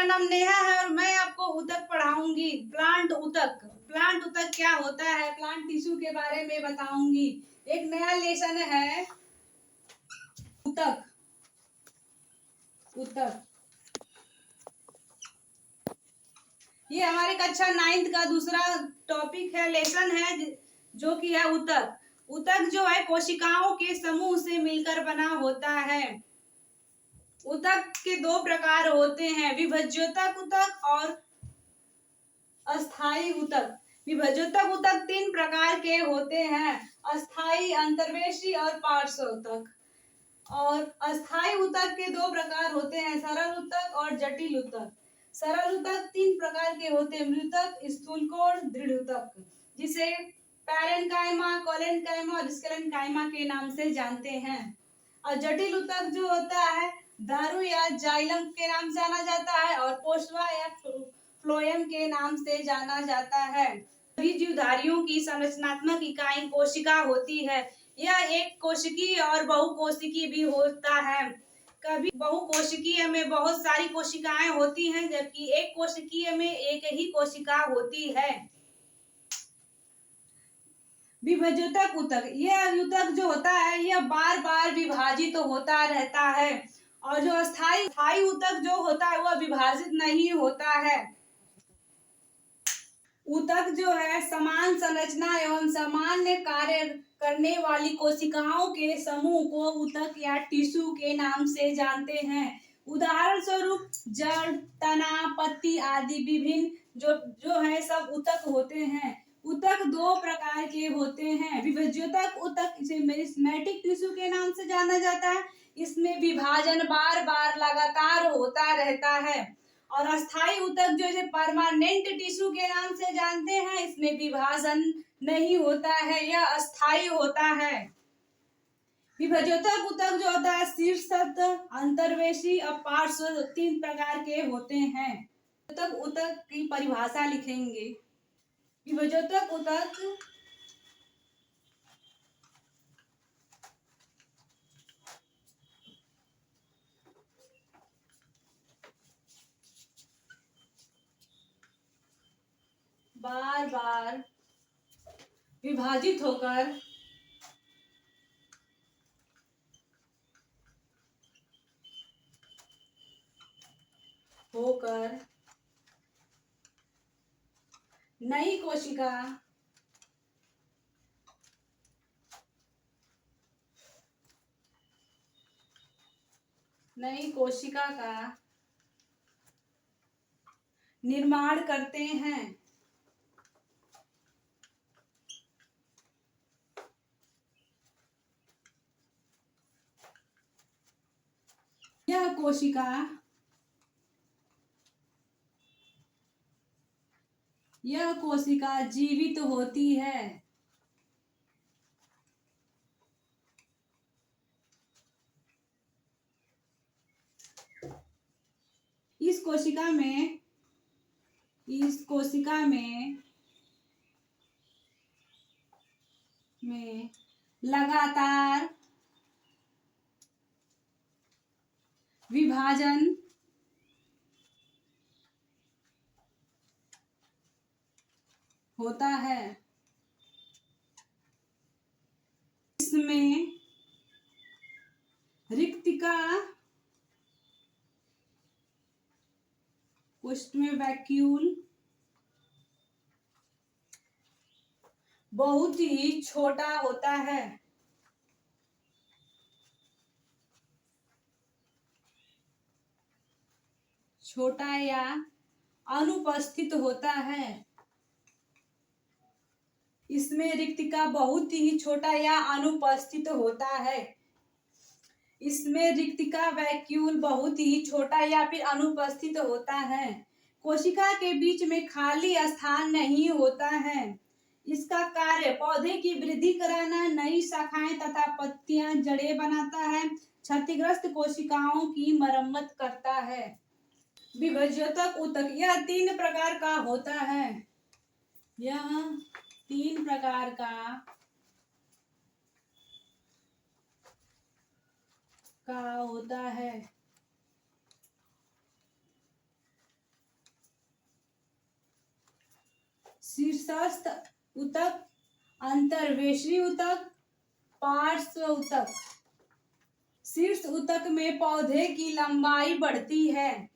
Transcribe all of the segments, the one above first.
नाम नेहा है और मैं आपको ऊतक पढ़ाऊंगी। प्लांट ऊतक। प्लांट ऊतक क्या होता है, प्लांट टिश्यू के बारे में बताऊंगी। एक नया लेसन है ऊतक। ऊतक ये हमारे कक्षा 9th का दूसरा टॉपिक है, लेसन है, जो कि है ऊतक। ऊतक जो है कोशिकाओं के समूह से मिलकर बना होता है। ऊतक के दो प्रकार होते हैं, विभज्योतक ऊतक और अस्थायी ऊतक। विभज्योतक ऊतक 3 प्रकार के होते हैं, अस्थायी, अंतर्वेशी और पार्श्व ऊतक। और अस्थायी ऊतक के 2 प्रकार होते हैं, सरल ऊतक और जटिल ऊतक। सरल ऊतक 3 प्रकार के होते हैं, मृतक, स्थूलकोण, दृढ़ ऊतक, जिसे पैरेन्काइमा, कोलेन्काइमा और स्क्लेरेन्काइमा के नाम से जानते हैं। और जटिल ऊतक जो होता है दारू या जाइलम के नाम से जाना जाता है और पोस्वा या फ्लोएम के नाम से जाना जाता है। सभी जीवधारियों की संरचनात्मक इकाई कोशिका होती है। यह एक कोशिकीय और बहुकोशिकीय भी होता है। कभी बहुकोशिकीय में बहुत सारी कोशिकाएं होती हैं, जबकि एक कोशिकीय में एक ही कोशिका होती है। विभज्योतक ऊतक, यह ऊतक जो होता है यह बार बार विभाजित होता रहता है। और जो अस्थायी ऊतक जो होता है वह विभाजित नहीं होता है। ऊतक जो है समान संरचना एवं सामान्य कार्य करने वाली कोशिकाओं के समूह को ऊतक या टिश्यू के नाम से जानते हैं। उदाहरण स्वरूप जड़, तना, पत्ती आदि विभिन्न जो है सब ऊतक होते हैं। ऊतक 2 प्रकार के होते हैं, विभज्योतक ऊतक, इसे मेरिस्टेमेटिक टिश्यू के नाम से जाना जाता है। इसमें विभाजन बार बार लगातार होता रहता है। और अस्थायी ऊतक जो है परमानेंट टिश्यू के नाम से जानते हैं, इसमें विभाजन नहीं होता है, यह अस्थायी होता है। विभज्योतक ऊतक जो होता है शीर्षस्थ, अंतर्वेशी और पार्श्व 3 प्रकार के होते हैं। विभज्योतक ऊतक की परिभाषा लिखेंगे। विभज्योतक ऊतक बार बार विभाजित होकर नई कोशिका का निर्माण करते हैं। यह कोशिका जीवित होती है। इस कोशिका में लगातार विभाजन होता है। इसमें रिक्तिका वैक्यूल बहुत ही छोटा होता है। छोटा या अनुपस्थित होता है। इसमें रिक्तिका बहुत ही छोटा या अनुपस्थित होता है। इसमें रिक्तिका वैक्यूल बहुत ही छोटा या फिर अनुपस्थित होता है। कोशिका के बीच में खाली स्थान नहीं होता है। इसका कार्य पौधे की वृद्धि कराना, नई शाखाएं तथा पत्तियां, जड़ें बनाता है, क्षतिग्रस्त कोशिकाओं की मरम्मत करता है। विभज्योतक ऊतक यह 3 प्रकार का होता है। यह 3 प्रकार का होता है। शीर्षस्थ ऊतक, अंतर्वेशी ऊतक, पार्श्व ऊतक। शीर्ष ऊतक में पौधे की लंबाई बढ़ती है।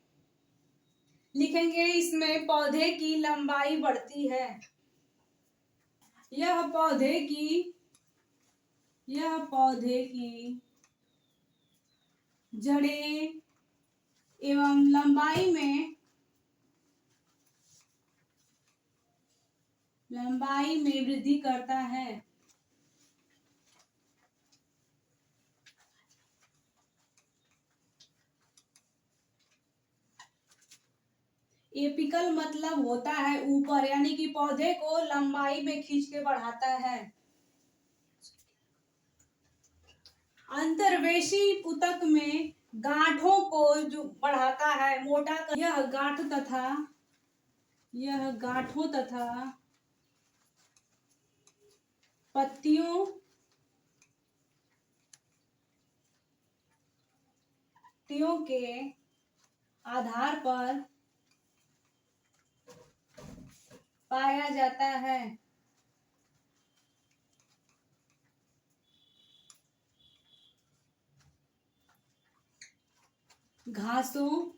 लिखेंगे इसमें पौधे की लंबाई बढ़ती है। यह पौधे की जड़ें एवं लंबाई में वृद्धि करता है। एपिकल मतलब होता है ऊपर, यानी कि पौधे को लंबाई में खींच के बढ़ाता है। अंतर्वेशी ऊतक में गांठों को जो बढ़ाता है, मोटा कर, यह गांठों तथा पत्तियों के आधार पर पाया जाता है। घासों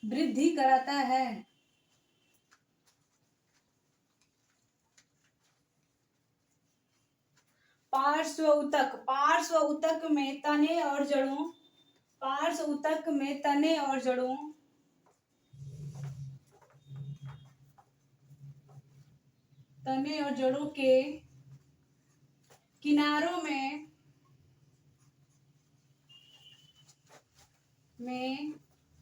वृद्धि कराता है। पार्श्व ऊतक में तने और जड़ों के किनारों में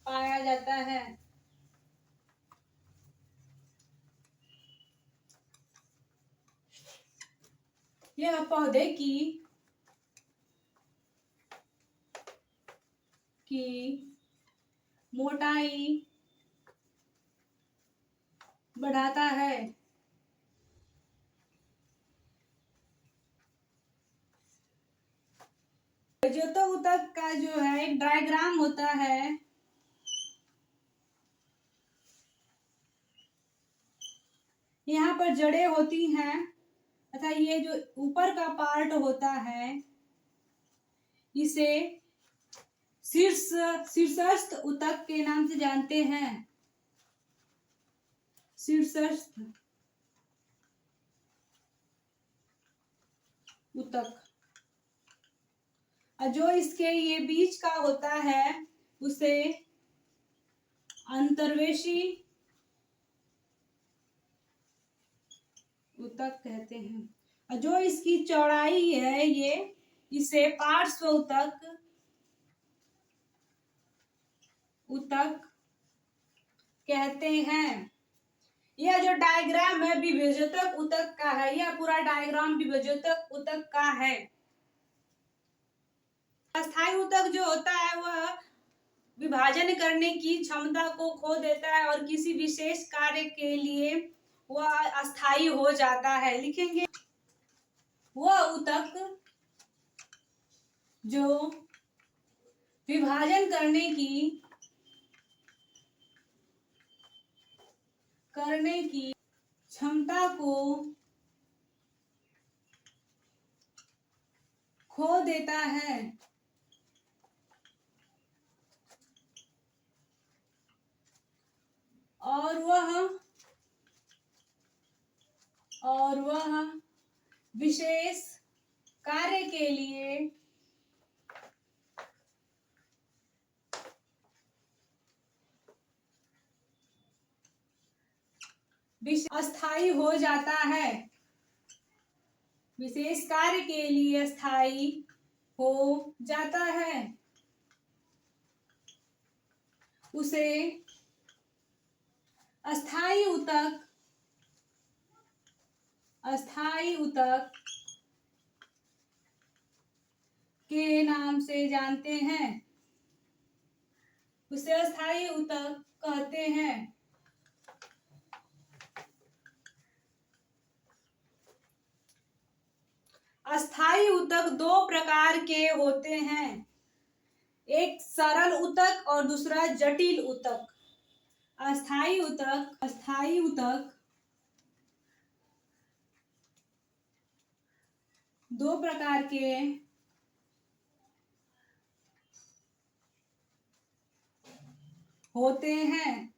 पाया जाता है। यह पौधे की मोटाई बढ़ाता है। बेजोता ऊतक का जो है एक डायग्राम होता है। यहाँ पर जड़ें होती हैं तथा ये जो ऊपर का पार्ट होता है इसे शीर्षस्थ ऊतक के नाम से जानते हैं। शीर्षस्थ ऊतक। और जो इसके ये बीच का होता है उसे अंतर्वेशी ऊतक कहते हैं। और जो इसकी चौड़ाई है ये इसे पार्श्व ऊतक कहते हैं। यह जो डायग्राम है विभेजक ऊतक का है। यह पूरा डायग्राम विभेजक ऊतक का है। अस्थायी ऊतक जो होता है वह विभाजन करने की क्षमता को खो देता है और किसी विशेष कार्य के लिए वह अस्थायी हो जाता है। लिखेंगे वह ऊतक जो विभाजन करने की क्षमता को खो देता है। और वह विशेष कार्य के लिए अस्थायी हो जाता है। विशेष कार्य के लिए अस्थायी हो जाता है। उसे अस्थायी ऊतक के नाम से जानते हैं। उसे अस्थायी ऊतक कहते हैं। अस्थायी ऊतक दो प्रकार के होते हैं। एक सरल ऊतक और दूसरा जटिल ऊतक। अस्थायी ऊतक दो प्रकार के होते हैं।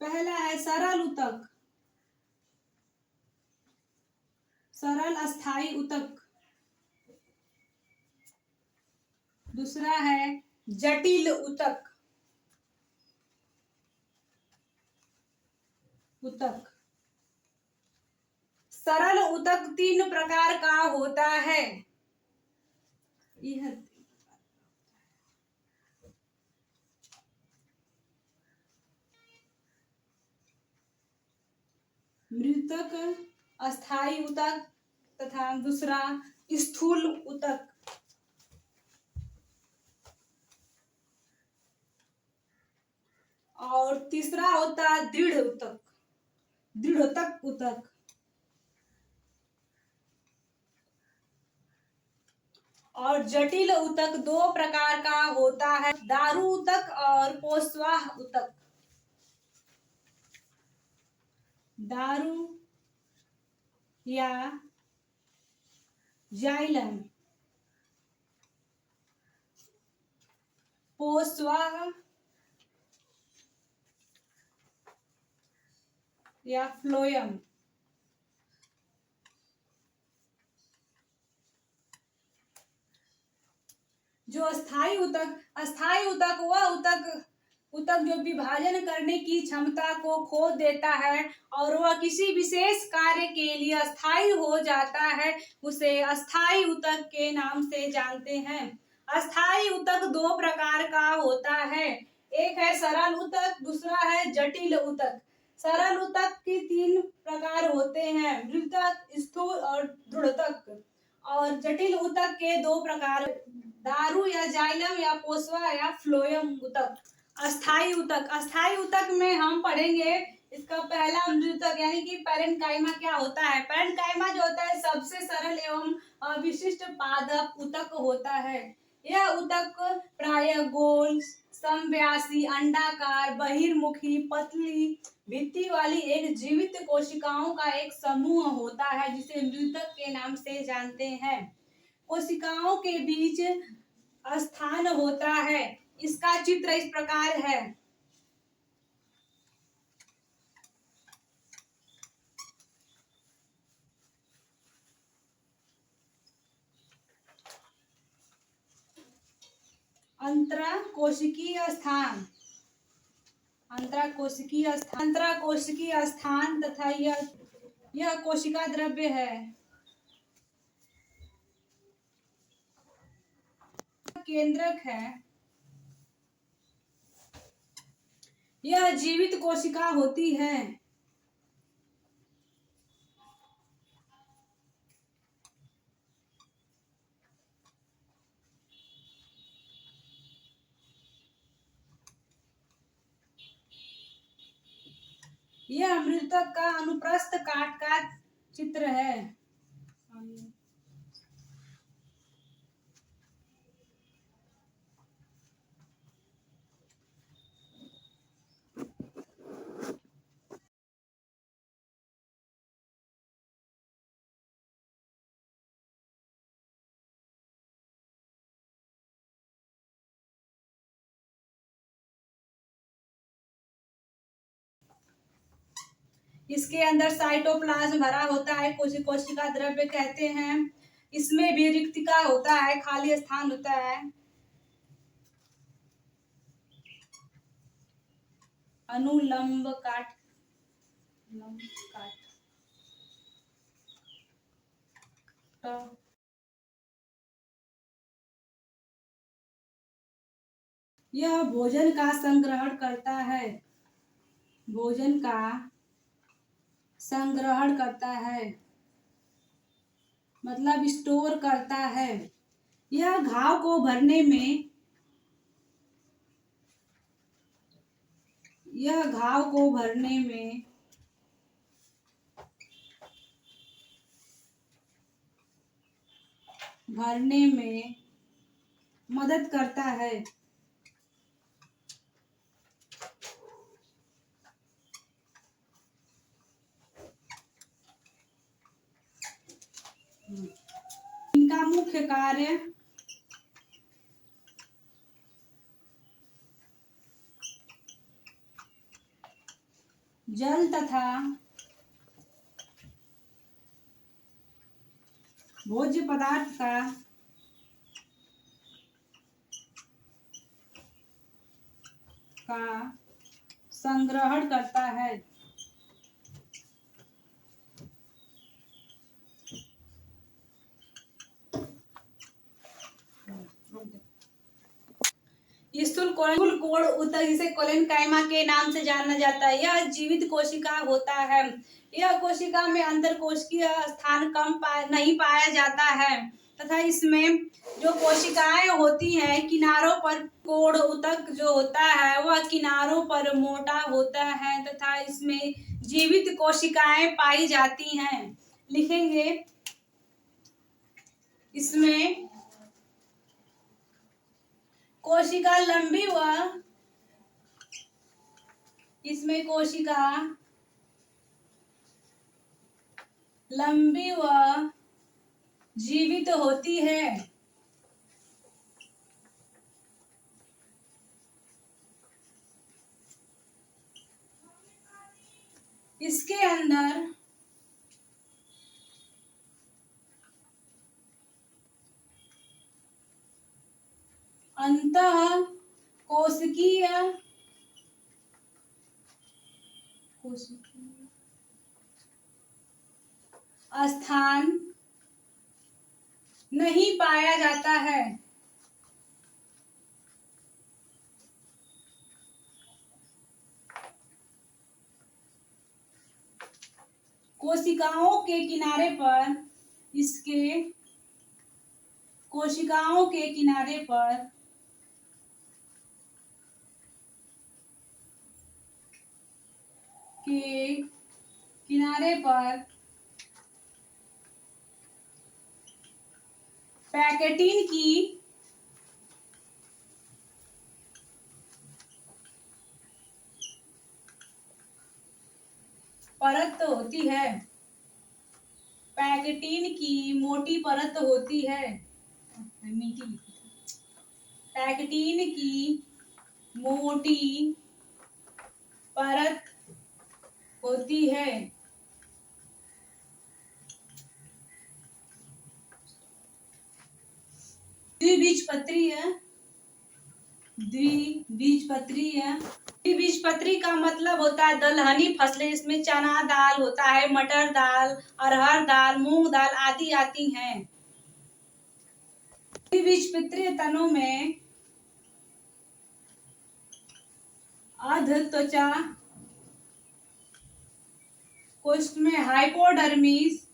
पहला है सरल ऊतक, सरल अस्थायी ऊतक। दूसरा है जटिल ऊतक। सरल ऊतक तीन प्रकार का होता है। यह मृतक, अस्थायी ऊतक तथा दूसरा स्थूल ऊतक। और तीसरा होता है दृढ़ ऊतक, दृढ़ोतक ऊतक। और जटिल ऊतक दो प्रकार का होता है, दारू ऊतक और पोस्वाह ऊतक। दारू या जाइलम, पोस्वाह या फ्लोयम। जो अस्थायी ऊतक वह ऊतक जो विभाजन करने की क्षमता को खो देता है और वह किसी विशेष कार्य के लिए अस्थायी हो जाता है, उसे अस्थायी ऊतक के नाम से जानते हैं। अस्थायी ऊतक दो प्रकार का होता है, एक है सरल ऊतक, दूसरा है जटिल ऊतक। सरल ऊतक के तीन प्रकार होते हैं, मृतक, स्थूल और दृढ़तक। और जटिल ऊतक के दो प्रकार, दारू या जाइलम या पोस्वा या फ्लोयम ऊतक। अस्थायी ऊतक में हम पढ़ेंगे इसका पहला मृतक यानी कि पैरेन्काइमा क्या होता है। पैरेन्काइमा जो होता है सबसे सरल एवं विशिष्ट पादप ऊतक होता है। यह ऊतक प्रायः गोल, समव्यासी, अंडाकार, बहिर्मुखी, पतली भित्ति वाली एक जीवित कोशिकाओं का एक समूह होता है, जिसे मृतक के नाम से जानते हैं। कोशिकाओं के बीच स्थान होता है। इसका चित्र इस प्रकार है। अंतराकोशिकीय स्थान तथा यह कोशिका द्रव्य है। केंद्रक है। यह जीवित कोशिका होती है। यह मृतक का अनुप्रस्थ काट का चित्र है। इसके अंदर साइटोप्लाज्म भरा होता है, कोशिका द्रव्य कहते हैं। इसमें भी रिक्तिका होता है, खाली स्थान होता है। अनुलंब काट, यह भोजन का संग्रहण करता है। भोजन का संग्रहण करता है मतलब स्टोर करता है। यह घाव को भरने में मदद करता है। इनका मुख्य कार्य जल तथा भोज्य पदार्थ का संग्रहण करता है। स्थूल कोण ऊतक, जिसे कोलेनकाइमा के नाम से जाना जाता है, यह जीवित कोशिका होता है। यह कोशिका में अंतर कोशिकीय स्थान नहीं पाया जाता है तथा इसमें जो कोशिकाएं होती हैं किनारों पर, कोण ऊतक जो होता है वह किनारों पर मोटा होता है तथा इसमें जीवित कोशिकाएं पाई जाती हैं। लिखेंगे इसमें कोशिका लंबी व जीवित होती है। इसके अंदर अंतः कोशिकीय स्थान नहीं पाया जाता है। कोशिकाओं के किनारे पर पैकेटिन की परत होती है। पैकेटिन की मोटी परत होती है। पैकेटिन की मोटी परत होती है। द्विबीजपत्री का मतलब होता है दलहनी फसलें। इसमें चना दाल होता है, मटर दाल, अरहर दाल, मूंग दाल आदि आती हैं। द्विबीजपत्री तनों में अधत्वचा कोष्ठ में हाइपोडर्मिस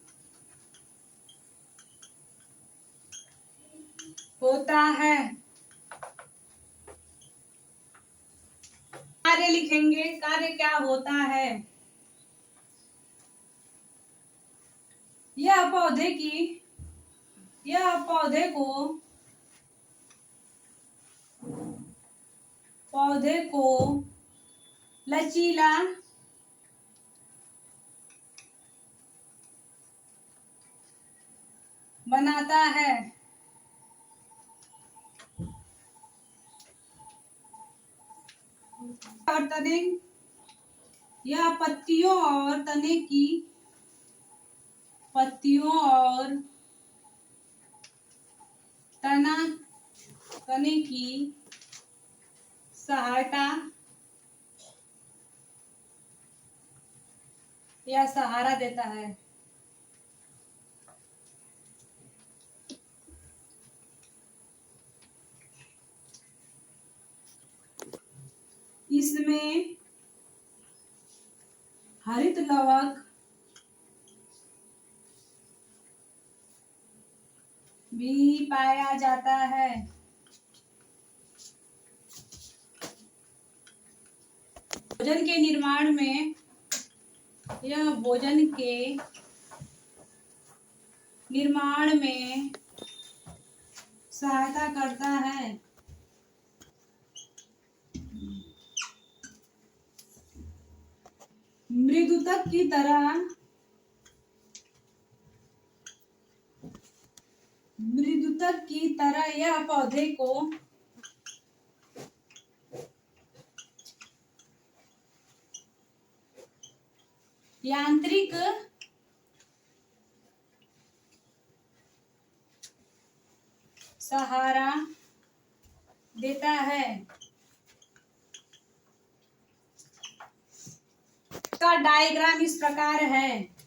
होता है। कार्य लिखेंगे, कार्य क्या होता है। यह पौधे को लचीला बनाता है। और तने, यह पत्तियों और तने की सहायता या सहारा देता है। इसमें हरित लवक भी पाया जाता है। भोजन के निर्माण में यह भोजन के निर्माण में सहायता करता है। मृदुतक की तरह यह पौधे को यांत्रिक सहारा देता है। का डायग्राम इस प्रकार है।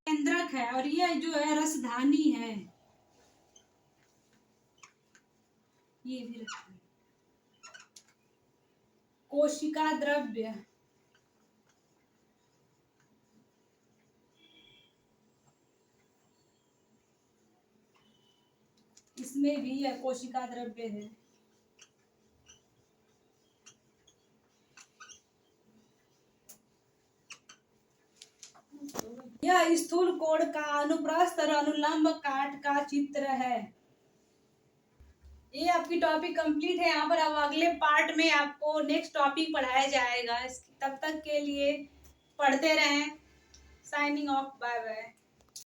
केंद्रक है और यह जो है रसधानी है। ये भी कोशिका द्रव्य, इसमें भी यह कोशिका द्रव्य है। यह स्थूल कोण का अनुप्रस्थ और अनुलंब काट का चित्र है। ये आपकी टॉपिक कंप्लीट है। यहाँ पर अब अगले पार्ट में आपको नेक्स्ट टॉपिक पढ़ाया जाएगा। तब तक के लिए पढ़ते रहें। Signing off, bye bye.